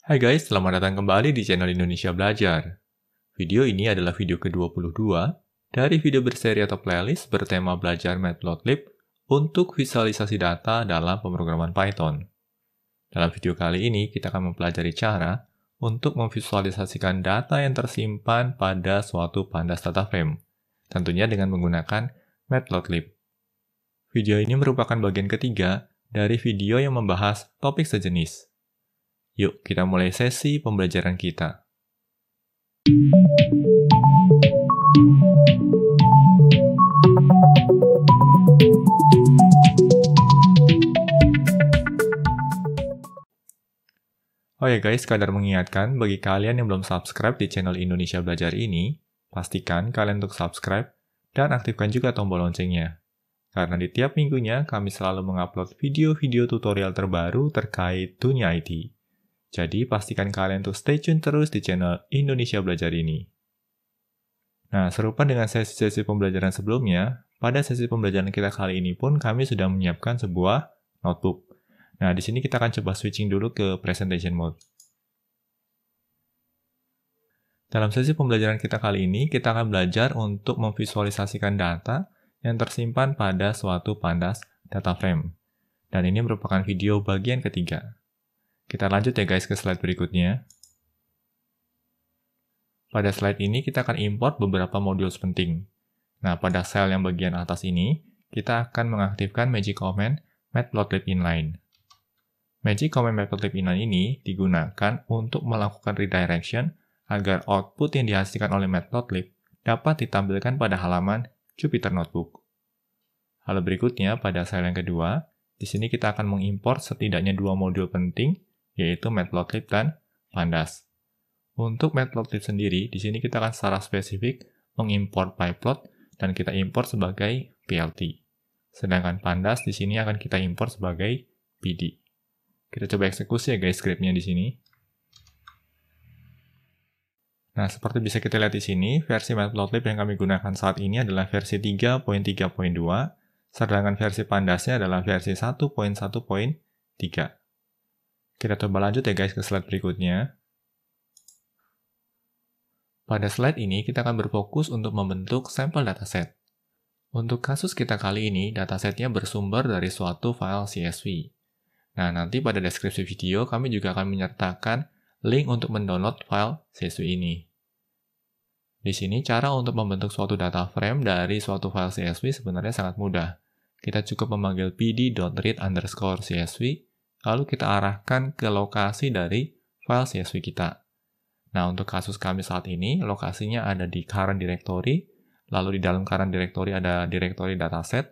Hai guys, selamat datang kembali di channel Indonesia Belajar. Video ini adalah video ke-22 dari video berseri atau playlist bertema belajar Matplotlib untuk visualisasi data dalam pemrograman Python. Dalam video kali ini, kita akan mempelajari cara untuk memvisualisasikan data yang tersimpan pada suatu pandas data frame, tentunya dengan menggunakan Matplotlib. Video ini merupakan bagian ketiga dari video yang membahas topik sejenis. Yuk, kita mulai sesi pembelajaran kita. Oh ya guys, sekadar mengingatkan bagi kalian yang belum subscribe di channel Indonesia Belajar ini, pastikan kalian untuk subscribe dan aktifkan juga tombol loncengnya. Karena di tiap minggunya kami selalu mengupload video-video tutorial terbaru terkait dunia IT. Jadi, pastikan kalian untuk stay tune terus di channel Indonesia Belajar ini. Nah, serupa dengan sesi-sesi pembelajaran sebelumnya, pada sesi pembelajaran kita kali ini pun kami sudah menyiapkan sebuah notebook. Nah, di sini kita akan coba switching dulu ke presentation mode. Dalam sesi pembelajaran kita kali ini, kita akan belajar untuk memvisualisasikan data yang tersimpan pada suatu pandas data frame. Dan ini merupakan video bagian ketiga. Kita lanjut ya guys ke slide berikutnya. Pada slide ini kita akan import beberapa modul penting. Nah, pada sel yang bagian atas ini, kita akan mengaktifkan Magic Command Matplotlib Inline. Magic Command Matplotlib Inline ini digunakan untuk melakukan redirection agar output yang dihasilkan oleh Matplotlib dapat ditampilkan pada halaman Jupyter Notebook. Hal berikutnya pada sel yang kedua, di sini kita akan mengimport setidaknya dua modul penting, yaitu Matplotlib dan Pandas. Untuk Matplotlib sendiri, di sini kita akan secara spesifik mengimport pyplot dan kita import sebagai PLT. Sedangkan Pandas di sini akan kita import sebagai PD. Kita coba eksekusi ya guys scriptnya di sini. Nah, seperti bisa kita lihat di sini, versi Matplotlib yang kami gunakan saat ini adalah versi 3.3.2, sedangkan versi Pandasnya adalah versi 1.1.3. Kita coba lanjut ya guys ke slide berikutnya. Pada slide ini, kita akan berfokus untuk membentuk sampel dataset. Untuk kasus kita kali ini, datasetnya bersumber dari suatu file CSV. Nah, nanti pada deskripsi video, kami juga akan menyertakan link untuk mendownload file CSV ini. Di sini, cara untuk membentuk suatu data frame dari suatu file CSV sebenarnya sangat mudah. Kita cukup memanggil pd.read_csv, lalu kita arahkan ke lokasi dari file CSV kita. Nah, untuk kasus kami saat ini, lokasinya ada di current directory, lalu di dalam current directory ada directory dataset,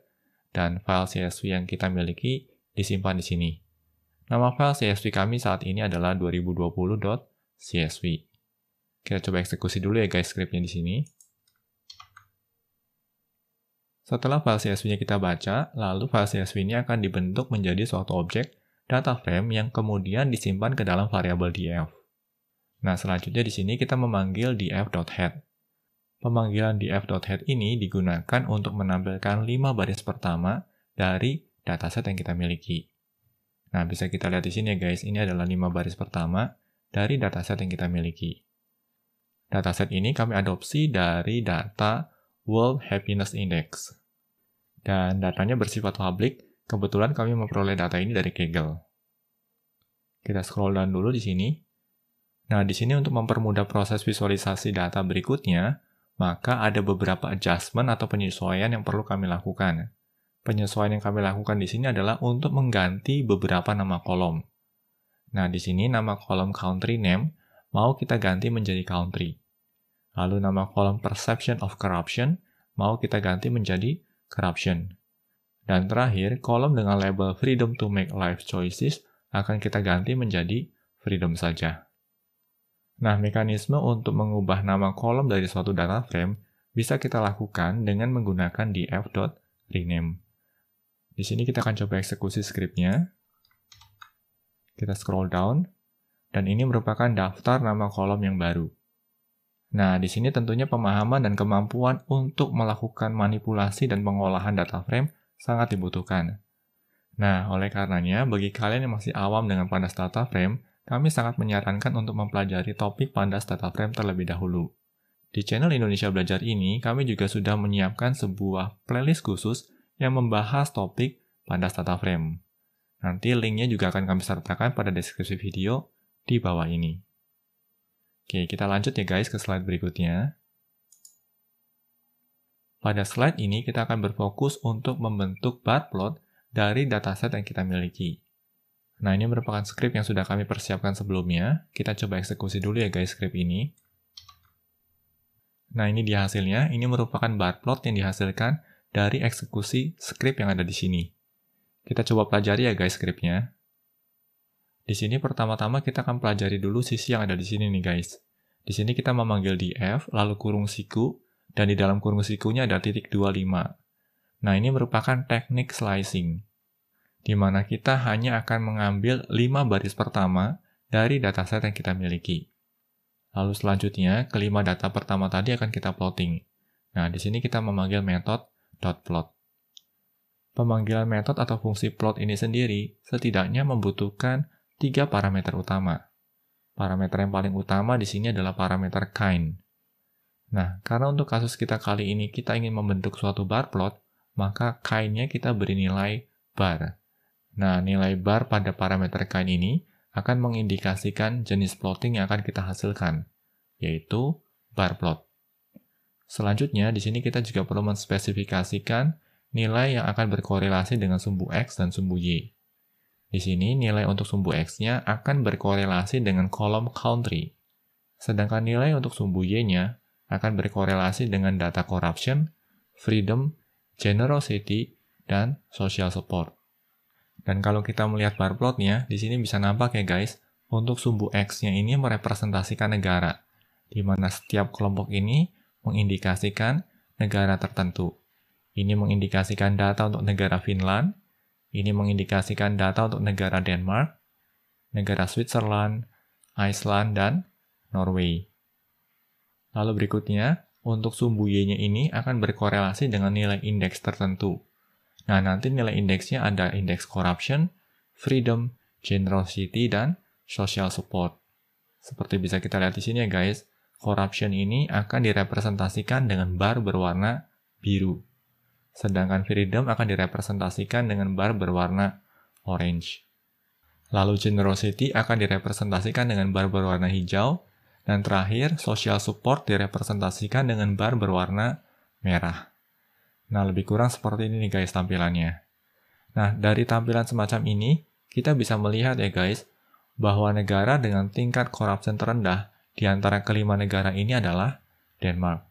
dan file CSV yang kita miliki disimpan di sini. Nama file CSV kami saat ini adalah 2020.csv. Kita coba eksekusi dulu ya guys scriptnya di sini. Setelah file CSV-nya kita baca, lalu file CSV ini akan dibentuk menjadi suatu objek data frame yang kemudian disimpan ke dalam variabel df. Nah, selanjutnya di sini kita memanggil df.head. Pemanggilan df.head ini digunakan untuk menampilkan 5 baris pertama dari dataset yang kita miliki. Nah, bisa kita lihat di sini ya guys, ini adalah 5 baris pertama dari dataset yang kita miliki. Dataset ini kami adopsi dari data World Happiness Index. Dan datanya bersifat publik. Kebetulan kami memperoleh data ini dari Kaggle. Kita scroll down dulu di sini. Nah, di sini untuk mempermudah proses visualisasi data berikutnya, maka ada beberapa adjustment atau penyesuaian yang perlu kami lakukan. Penyesuaian yang kami lakukan di sini adalah untuk mengganti beberapa nama kolom. Nah, di sini nama kolom country name mau kita ganti menjadi country. Lalu nama kolom perception of corruption mau kita ganti menjadi corruption. Dan terakhir, kolom dengan label freedom to make life choices akan kita ganti menjadi freedom saja. Nah, mekanisme untuk mengubah nama kolom dari suatu data frame bisa kita lakukan dengan menggunakan df.rename. Di sini kita akan coba eksekusi scriptnya. Kita scroll down, dan ini merupakan daftar nama kolom yang baru. Nah, di sini tentunya pemahaman dan kemampuan untuk melakukan manipulasi dan pengolahan data frame sangat dibutuhkan. Nah, oleh karenanya, bagi kalian yang masih awam dengan pandas data frame, kami sangat menyarankan untuk mempelajari topik Pandas Data Frame terlebih dahulu. Di channel Indonesia Belajar ini, kami juga sudah menyiapkan sebuah playlist khusus yang membahas topik Pandas Data Frame. Nanti linknya juga akan kami sertakan pada deskripsi video di bawah ini. Oke, kita lanjut ya guys ke slide berikutnya. Pada slide ini, kita akan berfokus untuk membentuk bar plot dari dataset yang kita miliki. Nah, ini merupakan script yang sudah kami persiapkan sebelumnya. Kita coba eksekusi dulu ya guys script ini. Nah, ini dia hasilnya. Ini merupakan bar plot yang dihasilkan dari eksekusi script yang ada di sini. Kita coba pelajari ya guys scriptnya. Di sini pertama-tama kita akan pelajari dulu sisi yang ada di sini nih guys. Di sini kita memanggil df, lalu kurung siku, dan di dalam kurung sikunya ada titik 25. Nah, ini merupakan teknik slicing, di mana kita hanya akan mengambil 5 baris pertama dari dataset yang kita miliki. Lalu selanjutnya, kelima data pertama tadi akan kita plotting. Nah, di sini kita memanggil metode .plot. Pemanggilan metode atau fungsi plot ini sendiri setidaknya membutuhkan 3 parameter utama. Parameter yang paling utama di sini adalah parameter kind. Nah, karena untuk kasus kita kali ini kita ingin membentuk suatu bar plot, maka kind-nya kita beri nilai bar. Nah, nilai bar pada parameter kind ini akan mengindikasikan jenis plotting yang akan kita hasilkan, yaitu bar plot. Selanjutnya, di sini kita juga perlu menspesifikasikan nilai yang akan berkorelasi dengan sumbu X dan sumbu Y. Di sini, nilai untuk sumbu X-nya akan berkorelasi dengan kolom country, sedangkan nilai untuk sumbu Y-nya akan berkorelasi dengan data corruption, freedom, generosity, dan social support. Dan kalau kita melihat bar plotnya, di sini bisa nampak ya guys, untuk sumbu X-nya ini merepresentasikan negara, di mana setiap kelompok ini mengindikasikan negara tertentu. Ini mengindikasikan data untuk negara Finland, ini mengindikasikan data untuk negara Denmark, negara Switzerland, Iceland, dan Norway. Lalu berikutnya, untuk sumbu Y-nya ini akan berkorelasi dengan nilai indeks tertentu. Nah, nanti nilai indeksnya ada indeks corruption, freedom, generosity, dan social support. Seperti bisa kita lihat di sini ya guys, corruption ini akan direpresentasikan dengan bar berwarna biru. Sedangkan freedom akan direpresentasikan dengan bar berwarna orange. Lalu generosity akan direpresentasikan dengan bar berwarna hijau. Dan terakhir, social support direpresentasikan dengan bar berwarna merah. Nah, lebih kurang seperti ini nih guys tampilannya. Nah, dari tampilan semacam ini, kita bisa melihat ya guys, bahwa negara dengan tingkat corruption terendah di antara kelima negara ini adalah Denmark.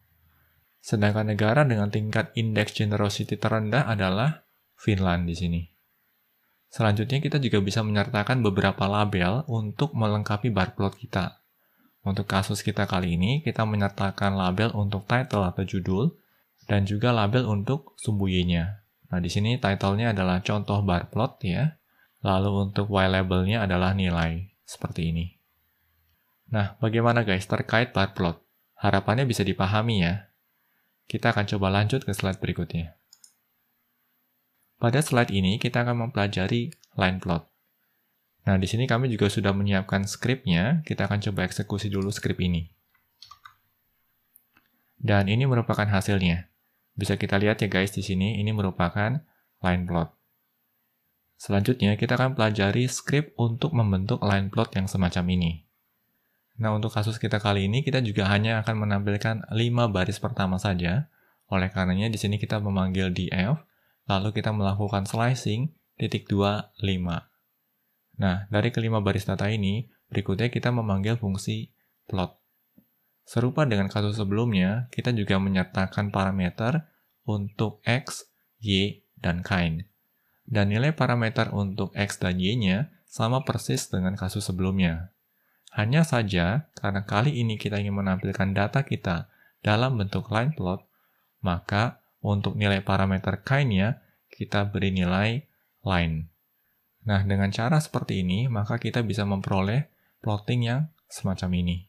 Sedangkan negara dengan tingkat indeks generosity terendah adalah Finland di sini. Selanjutnya, kita juga bisa menyertakan beberapa label untuk melengkapi bar plot kita. Untuk kasus kita kali ini, kita menyertakan label untuk title atau judul, dan juga label untuk sumbu Y-nya. Nah, di sini title-nya adalah contoh bar plot ya, lalu untuk Y label-nya adalah nilai, seperti ini. Nah, bagaimana guys terkait bar plot? Harapannya bisa dipahami ya. Kita akan coba lanjut ke slide berikutnya. Pada slide ini, kita akan mempelajari line plot. Nah, di sini kami juga sudah menyiapkan script-nya. Kita akan coba eksekusi dulu script ini. Dan ini merupakan hasilnya. Bisa kita lihat ya guys di sini, ini merupakan line plot. Selanjutnya, kita akan pelajari script untuk membentuk line plot yang semacam ini. Nah, untuk kasus kita kali ini, kita juga hanya akan menampilkan 5 baris pertama saja. Oleh karenanya, di sini kita memanggil df, lalu kita melakukan slicing, titik 2, 5. Nah, dari kelima baris data ini, berikutnya kita memanggil fungsi plot. Serupa dengan kasus sebelumnya, kita juga menyertakan parameter untuk X, Y, dan kind. Dan nilai parameter untuk X dan Y-nya sama persis dengan kasus sebelumnya. Hanya saja, karena kali ini kita ingin menampilkan data kita dalam bentuk line plot, maka untuk nilai parameter kind-nya, kita beri nilai line. Nah, dengan cara seperti ini, maka kita bisa memperoleh plotting yang semacam ini.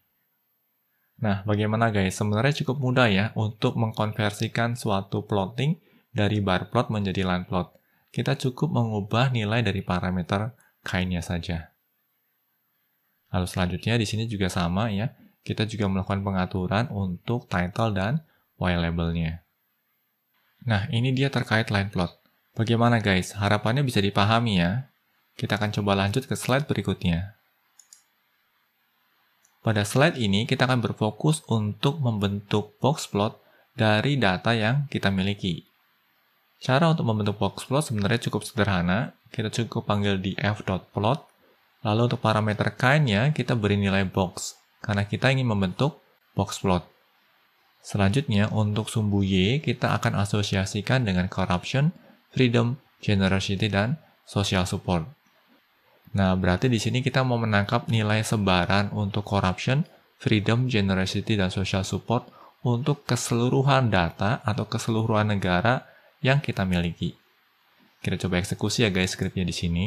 Nah, bagaimana guys? Sebenarnya cukup mudah ya untuk mengkonversikan suatu plotting dari bar plot menjadi line plot. Kita cukup mengubah nilai dari parameter kind-nya saja. Lalu selanjutnya di sini juga sama ya. Kita juga melakukan pengaturan untuk title dan y label-nya. Nah, ini dia terkait line plot. Bagaimana guys? Harapannya bisa dipahami ya. Kita akan coba lanjut ke slide berikutnya. Pada slide ini, kita akan berfokus untuk membentuk box plot dari data yang kita miliki. Cara untuk membentuk box plot sebenarnya cukup sederhana. Kita cukup panggil df.plot. Lalu untuk parameter kind-nya, kita beri nilai box, karena kita ingin membentuk box plot. Selanjutnya, untuk sumbu Y, kita akan asosiasikan dengan corruption, freedom, generosity, dan social support. Nah, berarti di sini kita mau menangkap nilai sebaran untuk corruption, freedom, generosity, dan social support untuk keseluruhan data atau keseluruhan negara yang kita miliki. Kita coba eksekusi ya guys scriptnya di sini.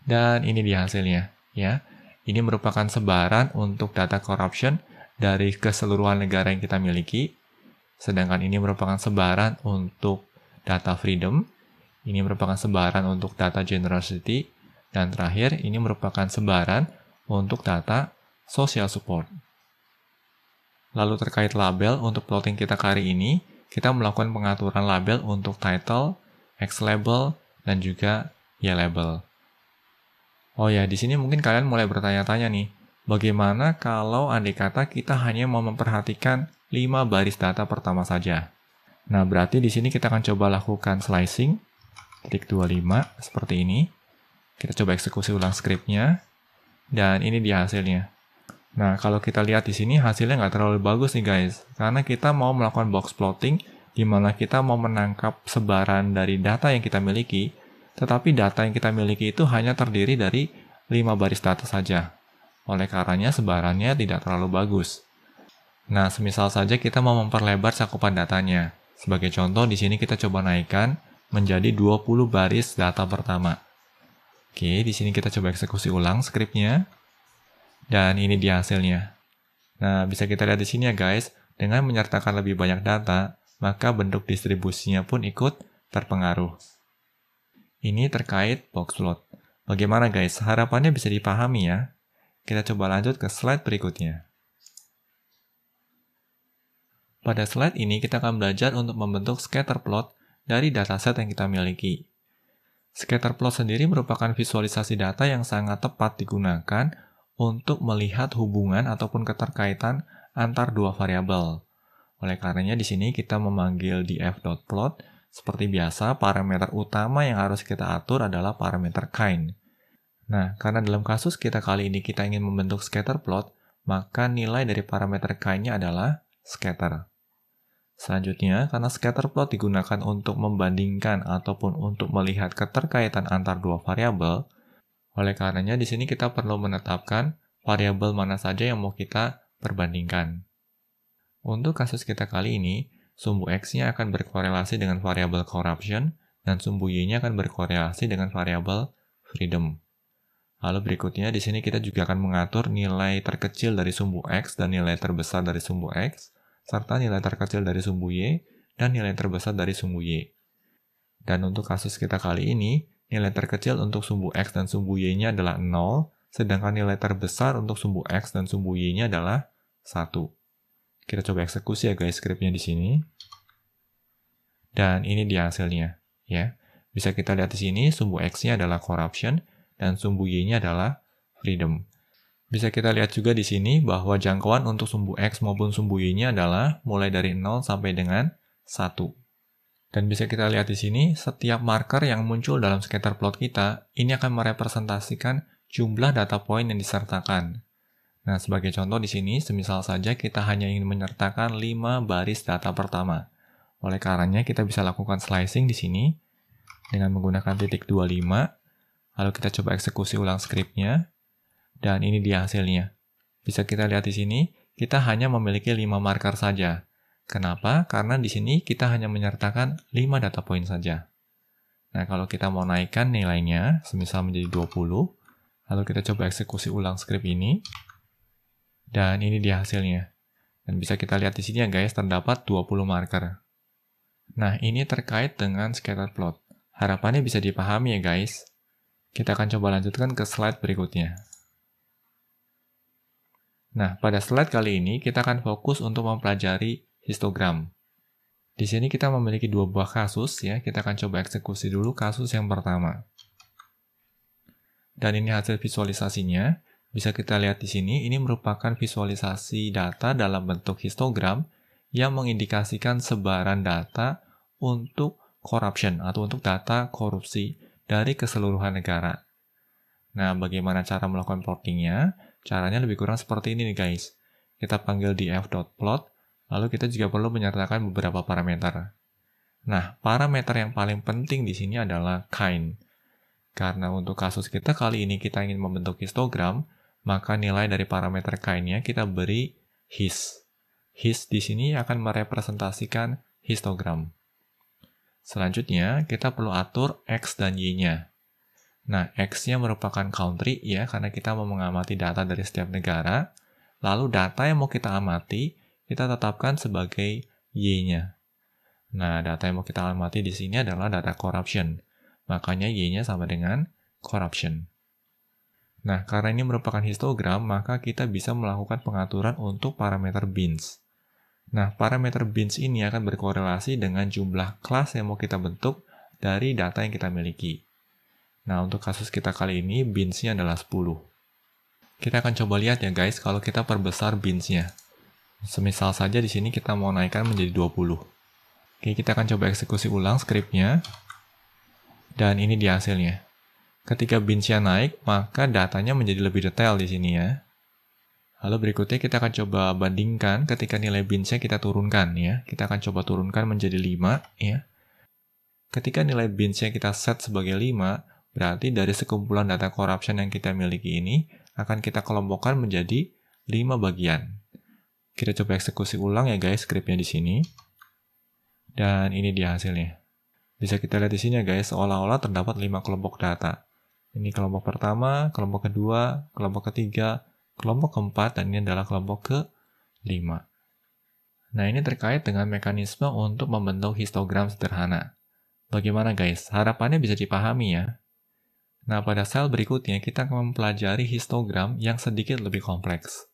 Dan ini dia hasilnya, ya. Ini merupakan sebaran untuk data corruption dari keseluruhan negara yang kita miliki. Sedangkan ini merupakan sebaran untuk data freedom. Ini merupakan sebaran untuk data generosity. Dan terakhir, ini merupakan sebaran untuk data social support. Lalu terkait label, untuk plotting kita kali ini, kita melakukan pengaturan label untuk title, X label, dan juga Y label. Oh ya, di sini mungkin kalian mulai bertanya-tanya nih, bagaimana kalau andai kata kita hanya mau memperhatikan 5 baris data pertama saja? Nah, berarti di sini kita akan coba lakukan slicing, titik 25, seperti ini. Kita coba eksekusi ulang scriptnya, dan ini dia hasilnya. Nah, kalau kita lihat di sini hasilnya nggak terlalu bagus nih guys, karena kita mau melakukan box plotting, di mana kita mau menangkap sebaran dari data yang kita miliki, tetapi data yang kita miliki itu hanya terdiri dari 5 baris data saja. Oleh karenanya sebarannya tidak terlalu bagus. Nah, semisal saja kita mau memperlebar cakupan datanya. Sebagai contoh, di sini kita coba naikkan menjadi 20 baris data pertama. Oke, di sini kita coba eksekusi ulang scriptnya. Dan ini dia hasilnya. Nah, bisa kita lihat di sini ya guys, dengan menyertakan lebih banyak data, maka bentuk distribusinya pun ikut terpengaruh. Ini terkait box plot. Bagaimana guys? Harapannya bisa dipahami ya. Kita coba lanjut ke slide berikutnya. Pada slide ini kita akan belajar untuk membentuk scatter plot dari dataset yang kita miliki. Scatter plot sendiri merupakan visualisasi data yang sangat tepat digunakan untuk melihat hubungan ataupun keterkaitan antar dua variabel. Oleh karenanya di sini kita memanggil df.plot. Seperti biasa, parameter utama yang harus kita atur adalah parameter kind. Nah, karena dalam kasus kita kali ini kita ingin membentuk scatter plot, maka nilai dari parameter kind-nya adalah scatter. Selanjutnya, karena scatter plot digunakan untuk membandingkan ataupun untuk melihat keterkaitan antar dua variabel, oleh karenanya di sini kita perlu menetapkan variabel mana saja yang mau kita perbandingkan. Untuk kasus kita kali ini, sumbu X-nya akan berkorelasi dengan variabel corruption, dan sumbu Y-nya akan berkorelasi dengan variabel freedom. Lalu berikutnya, di sini kita juga akan mengatur nilai terkecil dari sumbu X dan nilai terbesar dari sumbu X, serta nilai terkecil dari sumbu Y, dan nilai terbesar dari sumbu Y. Dan untuk kasus kita kali ini, nilai terkecil untuk sumbu X dan sumbu Y-nya adalah 0, sedangkan nilai terbesar untuk sumbu X dan sumbu Y-nya adalah 1. Kita coba eksekusi ya guys scriptnya di sini. Dan ini dia hasilnya, ya. Bisa kita lihat di sini sumbu X-nya adalah corruption dan sumbu Y-nya adalah freedom. Bisa kita lihat juga di sini bahwa jangkauan untuk sumbu X maupun sumbu Y-nya adalah mulai dari 0 sampai dengan 1. Dan bisa kita lihat di sini setiap marker yang muncul dalam scatter plot kita ini akan merepresentasikan jumlah data point yang disertakan. Nah, sebagai contoh di sini, semisal saja kita hanya ingin menyertakan 5 baris data pertama. Oleh karenanya, kita bisa lakukan slicing di sini dengan menggunakan titik 25. Lalu kita coba eksekusi ulang scriptnya. Dan ini dia hasilnya. Bisa kita lihat di sini, kita hanya memiliki 5 marker saja. Kenapa? Karena di sini kita hanya menyertakan 5 data point saja. Nah, kalau kita mau naikkan nilainya, semisal menjadi 20, lalu kita coba eksekusi ulang script ini. Dan ini dia hasilnya. Dan bisa kita lihat di sini ya guys, terdapat 20 marker. Nah, ini terkait dengan scatter plot. Harapannya bisa dipahami ya guys. Kita akan coba lanjutkan ke slide berikutnya. Nah, pada slide kali ini kita akan fokus untuk mempelajari histogram. Di sini kita memiliki dua buah kasus ya, kita akan coba eksekusi dulu kasus yang pertama. Dan ini hasil visualisasinya, bisa kita lihat di sini, ini merupakan visualisasi data dalam bentuk histogram yang mengindikasikan sebaran data untuk corruption atau untuk data korupsi dari keseluruhan negara. Nah, bagaimana cara melakukan plottingnya? Caranya lebih kurang seperti ini nih guys. Kita panggil df.plot, lalu kita juga perlu menyertakan beberapa parameter. Nah, parameter yang paling penting di sini adalah kind. Karena untuk kasus kita kali ini kita ingin membentuk histogram, maka nilai dari parameter kind-nya kita beri his. His di sini akan merepresentasikan histogram. Selanjutnya, kita perlu atur X dan Y-nya. Nah, X-nya merupakan country ya, karena kita mau mengamati data dari setiap negara. Lalu data yang mau kita amati, kita tetapkan sebagai Y-nya. Nah, data yang mau kita amati di sini adalah data corruption. Makanya Y-nya sama dengan corruption. Nah, karena ini merupakan histogram, maka kita bisa melakukan pengaturan untuk parameter bins. Nah, parameter bins ini akan berkorelasi dengan jumlah kelas yang mau kita bentuk dari data yang kita miliki. Nah, untuk kasus kita kali ini, bins-nya adalah 10. Kita akan coba lihat ya guys, kalau kita perbesar bins-nya. Semisal saja di sini kita mau naikkan menjadi 20. Oke, kita akan coba eksekusi ulang skripnya. Dan ini dia hasilnya. Ketika bins-nya naik, maka datanya menjadi lebih detail di sini ya. Lalu berikutnya kita akan coba bandingkan ketika nilai bins-nya kita turunkan ya. Kita akan coba turunkan menjadi 5 ya. Ketika nilai bins-nya kita set sebagai 5, berarti dari sekumpulan data corruption yang kita miliki ini akan kita kelompokkan menjadi 5 bagian. Kita coba eksekusi ulang ya guys skripnya di sini. Dan ini dia hasilnya. Bisa kita lihat di sini ya guys, seolah-olah terdapat 5 kelompok data. Ini kelompok pertama, kelompok kedua, kelompok ketiga, kelompok keempat, dan ini adalah kelompok ke-5. Nah, ini terkait dengan mekanisme untuk membentuk histogram sederhana. Bagaimana guys? Harapannya bisa dipahami ya. Nah, pada slide berikutnya kita akan mempelajari histogram yang sedikit lebih kompleks.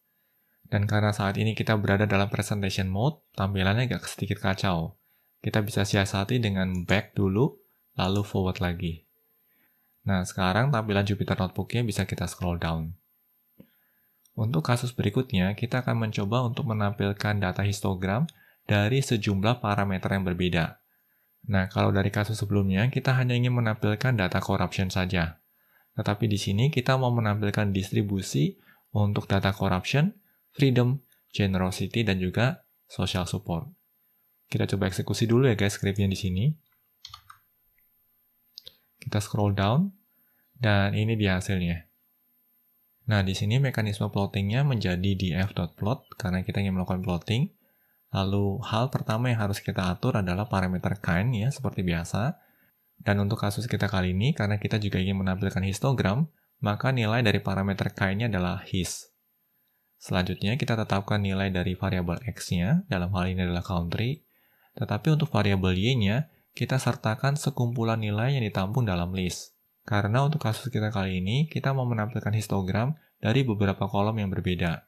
Dan karena saat ini kita berada dalam presentation mode, tampilannya agak sedikit kacau. Kita bisa siasati dengan back dulu, lalu forward lagi. Nah, sekarang tampilan Jupyter Notebook-nya bisa kita scroll down. Untuk kasus berikutnya, kita akan mencoba untuk menampilkan data histogram dari sejumlah parameter yang berbeda. Nah, kalau dari kasus sebelumnya, kita hanya ingin menampilkan data corruption saja. Tetapi di sini kita mau menampilkan distribusi untuk data corruption, freedom, generosity, dan juga social support. Kita coba eksekusi dulu ya guys skripnya di sini. Kita scroll down, dan ini dia hasilnya. Nah, di sini mekanisme plottingnya menjadi df.plot, karena kita ingin melakukan plotting. Lalu, hal pertama yang harus kita atur adalah parameter kind ya, seperti biasa. Dan untuk kasus kita kali ini, karena kita juga ingin menampilkan histogram, maka nilai dari parameter kind-nya adalah his. Selanjutnya, kita tetapkan nilai dari variabel x-nya, dalam hal ini adalah country. Tetapi untuk variabel y-nya, kita sertakan sekumpulan nilai yang ditampung dalam list. Karena untuk kasus kita kali ini, kita mau menampilkan histogram dari beberapa kolom yang berbeda.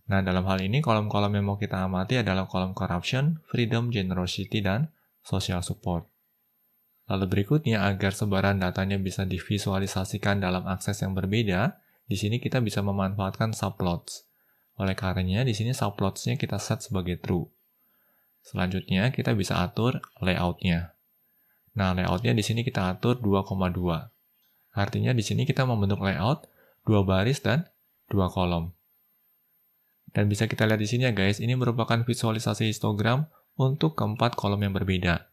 Nah, dalam hal ini, kolom-kolom yang mau kita amati adalah kolom corruption, freedom, generosity, dan social support. Lalu berikutnya, agar sebaran datanya bisa divisualisasikan dalam akses yang berbeda, di sini kita bisa memanfaatkan subplots. Oleh karenanya, di sini subplots-nya kita set sebagai true. Selanjutnya, kita bisa atur layout-nya. Nah, layout-nya di sini kita atur 2,2. Artinya di sini kita membentuk layout 2 baris dan 2 kolom. Dan bisa kita lihat di sini ya guys, ini merupakan visualisasi histogram untuk keempat kolom yang berbeda.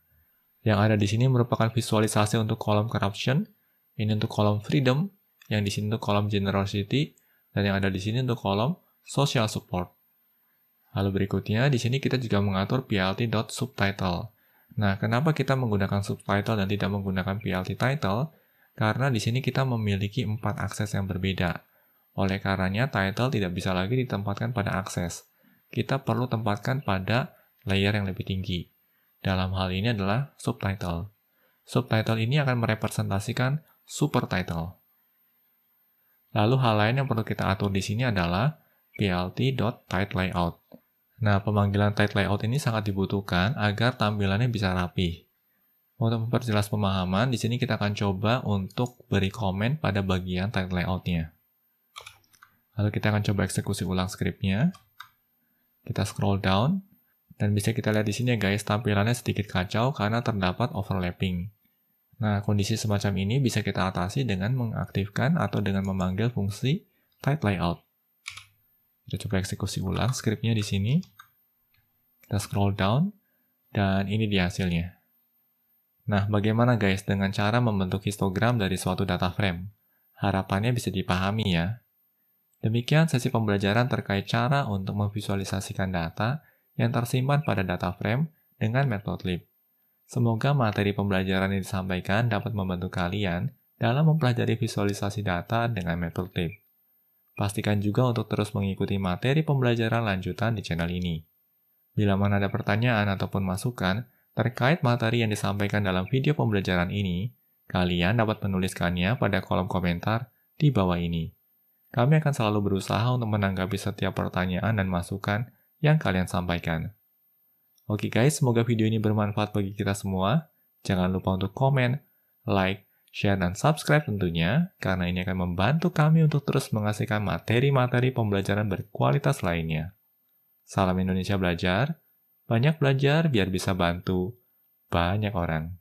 Yang ada di sini merupakan visualisasi untuk kolom corruption, ini untuk kolom freedom, yang di sini untuk kolom generosity, dan yang ada di sini untuk kolom social support. Lalu berikutnya, di sini kita juga mengatur plt.subtitle. Nah, kenapa kita menggunakan subtitle dan tidak menggunakan plt title? Karena di sini kita memiliki 4 akses yang berbeda. Oleh karenanya, title tidak bisa lagi ditempatkan pada akses. Kita perlu tempatkan pada layer yang lebih tinggi. Dalam hal ini adalah subtitle. Subtitle ini akan merepresentasikan supertitle. Lalu hal lain yang perlu kita atur di sini adalah plt.titleLayout. Nah, pemanggilan titleLayout ini sangat dibutuhkan agar tampilannya bisa rapi. Untuk memperjelas pemahaman, di sini kita akan coba untuk beri komen pada bagian titleLayout-nya. Lalu kita akan coba eksekusi ulang skripnya. Kita scroll down, dan bisa kita lihat di sini ya guys, tampilannya sedikit kacau karena terdapat overlapping. Nah, kondisi semacam ini bisa kita atasi dengan mengaktifkan atau dengan memanggil fungsi titleLayout. Kita coba eksekusi ulang skripnya di sini. Kita scroll down, dan ini dia hasilnya. Nah, bagaimana guys dengan cara membentuk histogram dari suatu data frame? Harapannya bisa dipahami ya. Demikian sesi pembelajaran terkait cara untuk memvisualisasikan data yang tersimpan pada data frame dengan Matplotlib. Semoga materi pembelajaran yang disampaikan dapat membantu kalian dalam mempelajari visualisasi data dengan Matplotlib. Pastikan juga untuk terus mengikuti materi pembelajaran lanjutan di channel ini. Bila mana ada pertanyaan ataupun masukan terkait materi yang disampaikan dalam video pembelajaran ini, kalian dapat menuliskannya pada kolom komentar di bawah ini. Kami akan selalu berusaha untuk menanggapi setiap pertanyaan dan masukan yang kalian sampaikan. Oke guys, semoga video ini bermanfaat bagi kita semua. Jangan lupa untuk komen, like, share, dan subscribe tentunya, karena ini akan membantu kami untuk terus menghasilkan materi-materi pembelajaran berkualitas lainnya. Salam Indonesia Belajar, banyak belajar biar bisa bantu banyak orang.